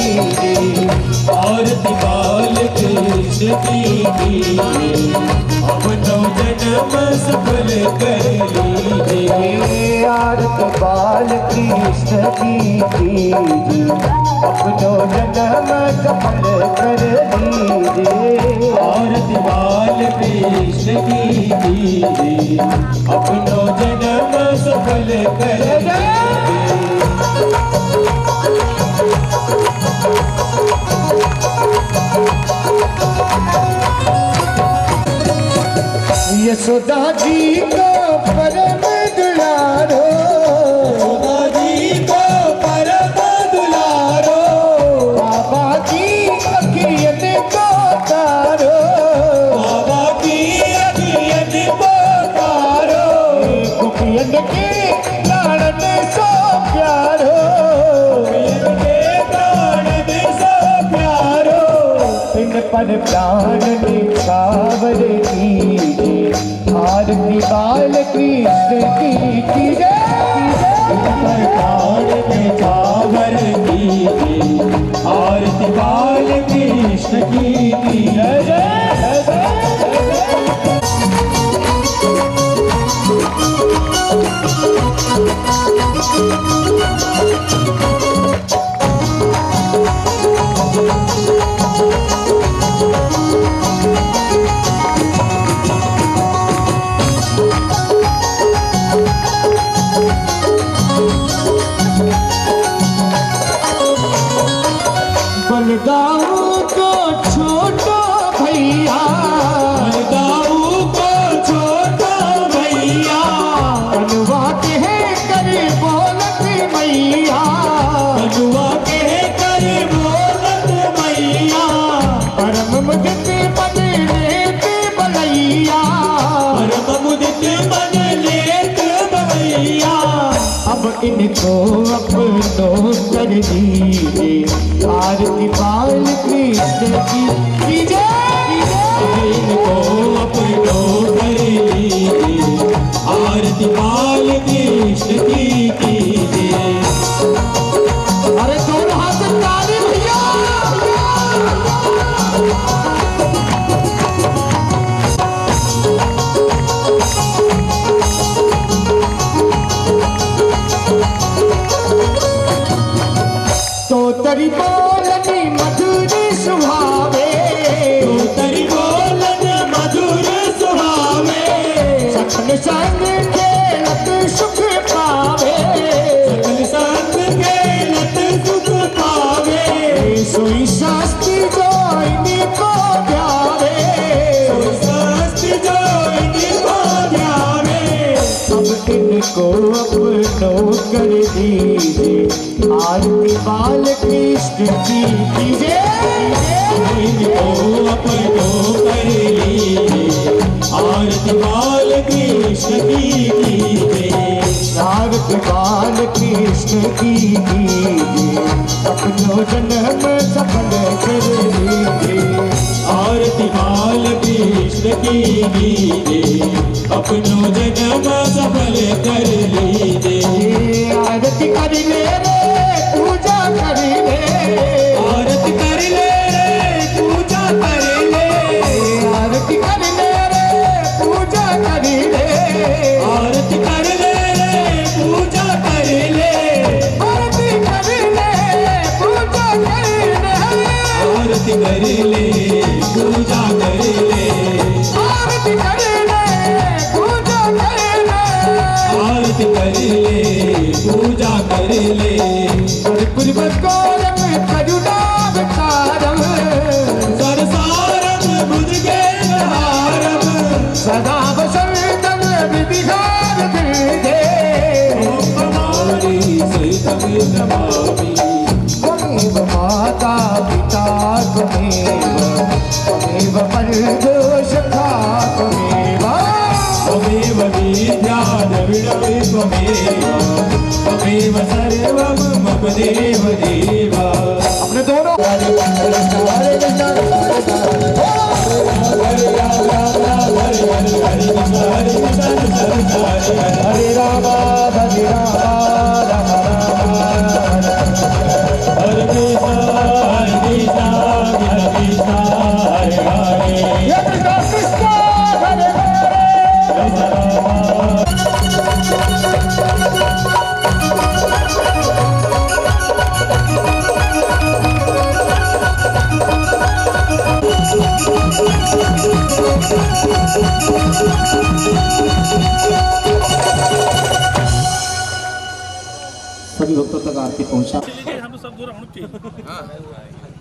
लीजिए। आरत बाल कृष्ण की अपनो जन्म सफल कर लीजिए। आरत बाल कृष्ण की अपनो जन्म सफल कर लीजिए। यशोदा जी को परम दुलारो, यशोदा जी को परम दुलारो, बाबा की अखियत को तारो, बाबा की अखियत को तारो, कुपियन के लाड़न सो प्यारो, कुपियन के लाड़न सो प्यारो, इन पर प्राण निछावर कीजिए, आरती बाल कृष्ण की जय, इन पर प्राण निछावर कीजिए, आरती बाल कृष्ण की जय जय जय। बलदाऊ को छोटा भैया, बलदाऊ को छोटा भैया, कनुआ के कर बोलत मैया, कनुआ के कर बोलत मैया, परम मुदित बन लेत बलैया, परम मुदित बन लेत बलैया, अब इनको अपनो कर दीजिए, आरती बाल कृष्ण की जय, इनको अपनो कर लीजिए, आरती बाल कृष्ण की कीजिए। अरे दोनों हाथ ताली भैया। तो तरी बोलनी मधुर सुहावे, तो तरी बोलन मधुर सुहावे, सकल संग खेलत सुख पावे, सकल संग खेलत सुख पावे, सोई शास्त्री जो इनको ध्यावे, सोई शास्त्री जो इनको ध्यावे, अब इनको अपनो कर दीजिए, आरती बाल कृष्ण की जय, इनको अपनो कर लीजिए, आरती बाल कृष्ण की कीजिए, आरती बाल कृष्ण की कीजिए, अपनो जन्म सफल कर लीजिए, आरती बाल कृष्ण की कीजिए, अपनो जन्म सफल कर लीजिए, आरती कर ले पूजा कर ले, आरती कर ले पूजा कर ले, आरती कर ले पूजा कर ले, आरती कर ले पूजा कर ले, आरती कर ले पूजा कर ले, आरती कर ले पूजा कर ले, आरती कर ले पूजा कर ले, आरती कर ले पूजा कर ले, पुरबकोरम करुणावतारम, सरसारम भुजगेन्द्रहारम, सदा वसंतम विविधार हृदे, हमारी सहितम नमामि, त्वमेव माता पिता त्वमेव, त्वमेव बन्धु सखा त्वमेव, त्वमेव विद्या द्रविणं त्वमेव, त्वमेव सर्वं मम देव देव। अपने दोनों हरे कृष्ण हरे कृष्ण हरे राम हरे राम राम राम हरे कृष्ण हरे कृष्ण हरे हरे कृष्ण हरे हरे। सभी भक्तों तक आरती पहुंचा। हम सब दूर होने चाहिए।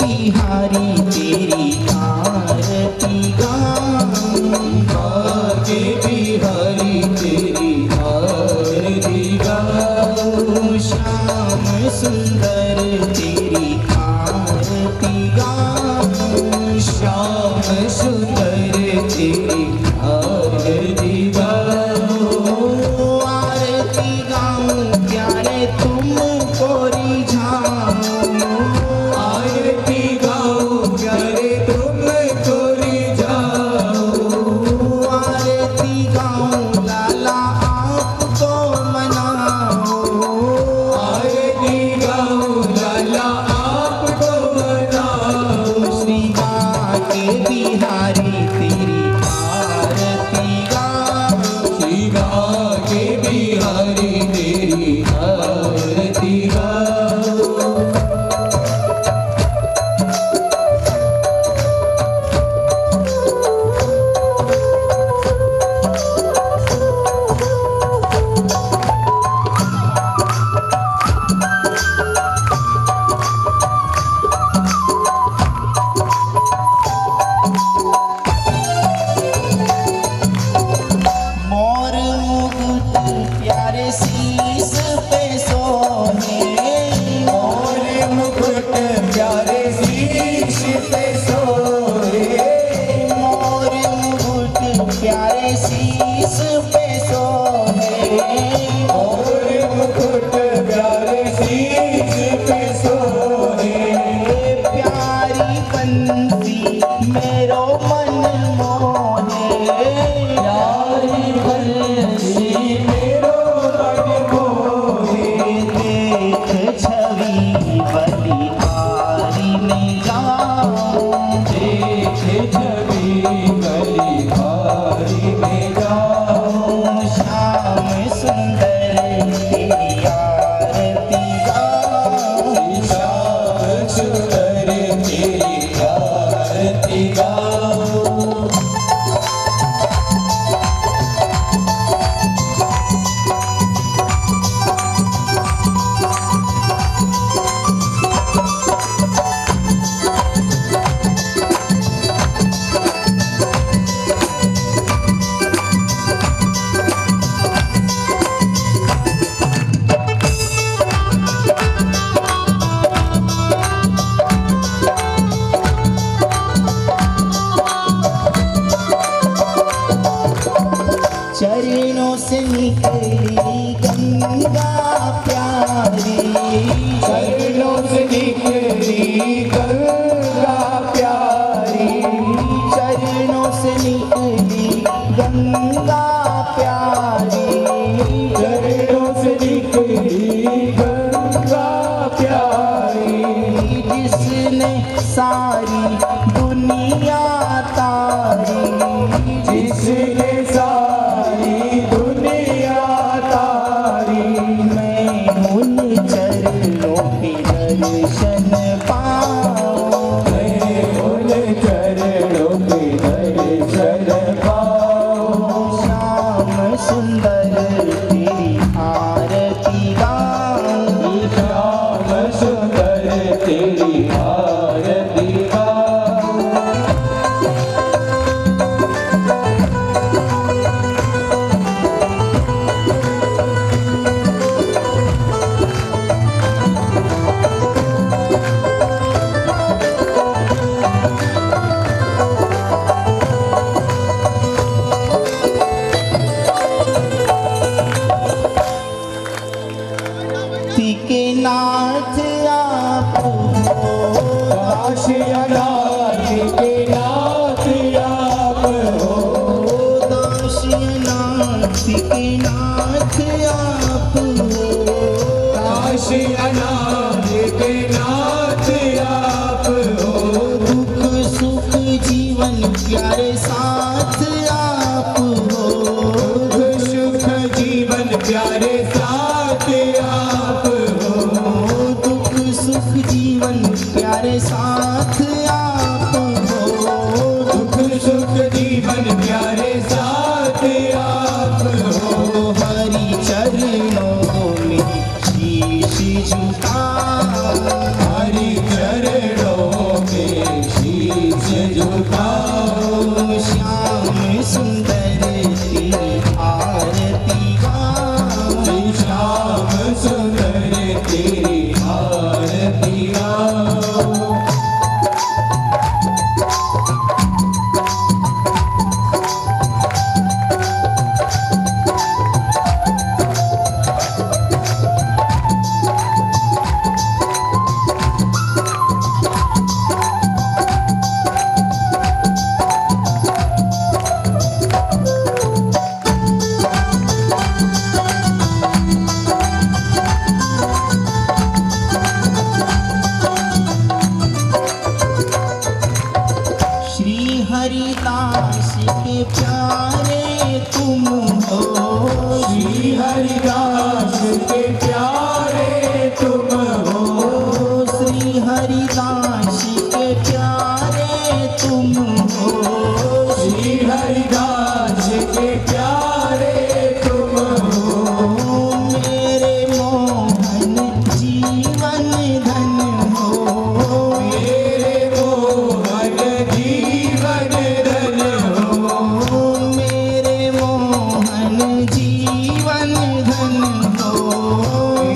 बिहारी तेरी आरती गाऊं, के बिहारी तेरी आरती गाऊं, श्याम सुंदर तेरी आरती गाऊं, श्याम सुंदर तेरी आरती गाऊं, आरती गाऊं प्यारे तुमको रिझाऊं, आरती गाऊं प्यारे तुमको रिझाऊं, आरती गाऊं लाला आपको मनाऊं, आरती गाऊं लाला आपको मनाऊं, श्री के बिहारी तेरी आरती गाऊं, श्री के बिहारी तेरी आरती गाऊं। मोर मुकुट प्यारे शीस पे सोहे, मोर मुकुट प्यारे शीश पे सोए, मोर मुकुट प्यारे शीस पे सोहे, मोर मुकुट प्यारे शीश पे सोए, प्यारी बंसी मेरो मन मोहे, प्यारी बंसी मेरो मन मोहे, देख छवि बलिहारी में गाऊं, देख छवि बलिहारी में गाऊं, श्याम सुंदर तेरी आरती गाऊं, श्याम सुंदर तेरी आरती गाऊं। चरणों से निकली गंगा प्यारी, चरणों से निकली गंगा प्यारी, चरणों से निकली गंगा प्यारी, चरणों से निकली गंगा प्यारी, जिसने सारी दुनिया तारी, जिसने सारी दुनिया तारी, मैं उन चरणों के दर्शन पाऊं, मैं उन चरणों के दर्शन पाऊं, श्याम सुंदर तेरी आरती गाऊं, श्याम सुंदर तेरी आरती गाऊं। के नाथ आप हो, दासियानाथ के नाथ आप हो, दासियानाथ के नाथ आप हो, दासियानाथ के नाथ आप हो, दुख सुख जीवन प्यारे साथ आप हो, दुख सुख जीवन प्यारे साथ आप हो, दुख सुख जीवन प्यारे साथ आप हो, दुख सुख जीवन प्यारे साथ आप हो, हरि चरणों में शीश झुका, हरि चरणों प्यारे तुम हो, श्री हरिदास के प्यारे तुम हो, श्री हरिदास के प्यारे तुम हो, श्री हरिदास के प्यारे तुम हो, मेरे मोहन जीवन धन हो, मेरे मोहन जीवन धन हो, मेरे मोहन जीवन धन हो,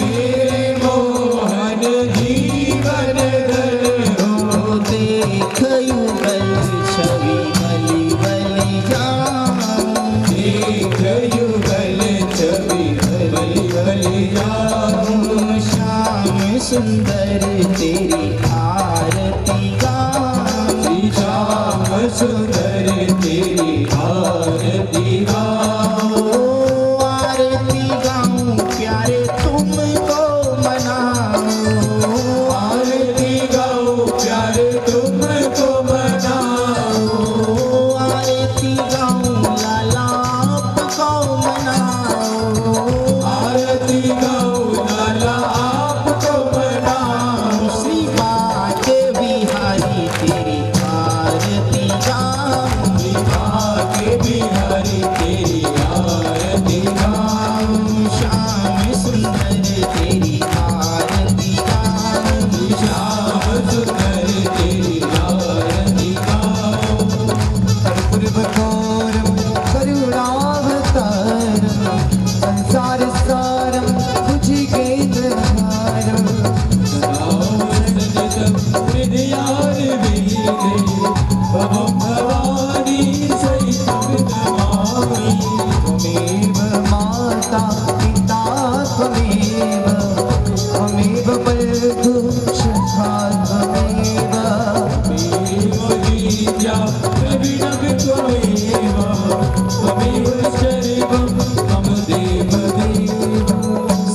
मेरे मोहन जीवन धन हो, देख युगल छवि बलि बलि जाऊं, देख युगल छवि बलि बलि जाऊं, श्याम सुंदर तेरी आरती गाऊं, श्याम सुंदर तेरी आरती गाऊं, आरती गाऊं प्यारे तुमको मनाऊं, आरती गाऊं प्यारे तुमको मनाऊं, आरती गाऊं लाला आपको मनाऊं, आरती गाऊं लाला आपको मनाऊं, श्री बाके बिहारी तेरी आरती गाऊं, के बिहारी तेरी आरती गाऊं, श्याम सुंदर तेरी आरती गाऊं, श्याम सुंदर तेरी आरती गाऊं, कर्पूरवकारं करुणावतारं संसारसारं भुजगेन्द्रहारं त्वमेव माता पिता त्वमेव त्वमेव बन्धु सखा त्वमेव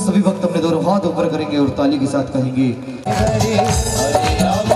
सभी भक्त अपने दोनों हाथ ऊपर करेंगे और ताली के साथ कहेंगे हरे राम